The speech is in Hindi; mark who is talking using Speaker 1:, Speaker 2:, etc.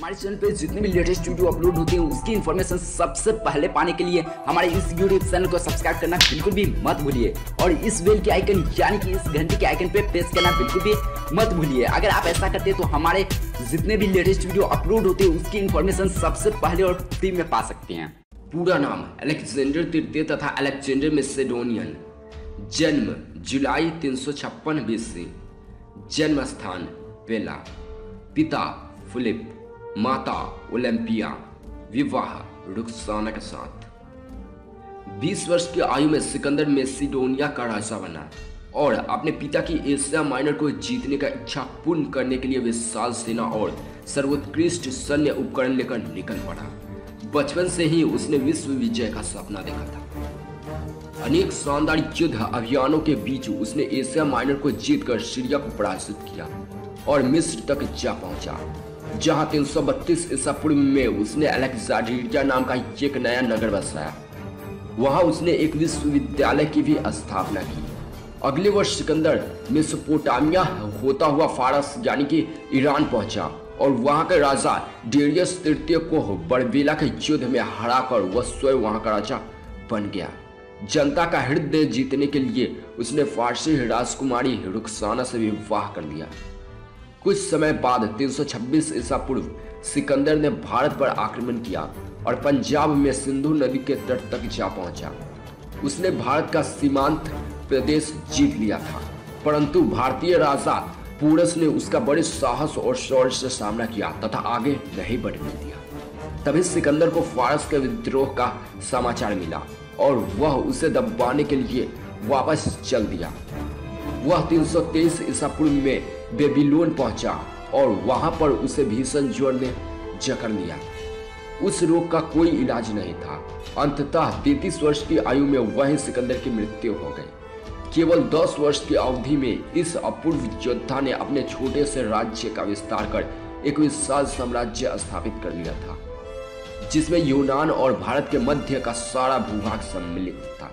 Speaker 1: हमारे चैनल पे जितने भी लेटेस्ट वीडियो अपलोड होते हैं उसकी इन्फॉर्मेशन सबसे पहले पाने के लिए हमारे इस यूट्यूब चैनल को सब्सक्राइब करना बिल्कुल भी मत भूलिए और इस बेल के आइकन यानी कि इस घंटे के आइकन पे प्रेस करना बिल्कुल भी मत भूलिए। अगर आप ऐसा करते हैं तो हमारे जितने भी लेटेस्ट वीडियो अपलोड होते हैं उसकी इन्फॉर्मेशन सबसे पहले और फ्री में पा सकते हैं।
Speaker 2: पूरा नाम अलेक्जेंडर तृतीय तथा अलेक्जेंडर मैसेडोनियन। जन्म जुलाई 356 BC। जन्म स्थान पेला। पिता फिलिप, माता ओलंपिया। विवाह रुक्साना के साथ। 20 वर्ष की आयु में सिकंदर मैसेडोनिया का राजा बना और अपने पिता की एशिया माइनर को जीतने का इच्छा पूर्ण करने के लिए विशाल सेना और सर्वोत्कृष्ट सैन्य उपकरण लेकर निकल पड़ा। बचपन से ही उसने विश्व विजय का सपना देखा था। अनेक शानदार युद्ध अभियानों के बीच उसने एशिया माइनर को जीतकर सीरिया को पराजित किया और मिस्र तक जा पहुंचा, जहां 332 ईसा पूर्व में उसने अलेक्जेंड्रिया नाम का एक नया नगर बसाया। वहां उसने एक विश्वविद्यालय की भी स्थापना की। अगले वर्ष सिकंदर मेसोपोटामिया होता हुआ फारस यानी कि ईरान पहुंचा और वहां के राजा डेरियस तृतीय को बरबेला के युद्ध में हराकर वह स्वयं वहां का राजा बन गया। जनता का हृदय जीतने के लिए उसने फारसी राजकुमारी रुक्साना से विवाह कर लिया। कुछ समय बाद 326 ईसा पूर्व सिकंदर ने भारत पर आक्रमण किया और पंजाब में सिंधु नदी के तट तक जा पहुंचा। उसने भारत का सीमांत प्रदेश जीत लिया था, परंतु भारतीय राजा पुरस ने उसका बड़े साहस और शौर्य से सामना किया तथा आगे नहीं बढ़ने दिया। तभी सिकंदर को फारस के विद्रोह का समाचार मिला और वह उसे दबाने के लिए वापस चल दिया। वह 323 ईसा पूर्व में बेबीलोन पहुंचा और वहां पर उसे भीषण ज्वर ने जकड़ लिया। उस रोग का कोई इलाज नहीं था। अंततः 33 वर्ष की आयु में वही सिकंदर की मृत्यु हो गई। केवल 10 वर्ष की अवधि में इस अपूर्व योद्धा ने अपने छोटे से राज्य का विस्तार कर एक विशाल साम्राज्य स्थापित कर लिया था, जिसमें यूनान और भारत के मध्य का सारा भूभाग सम्मिलित था।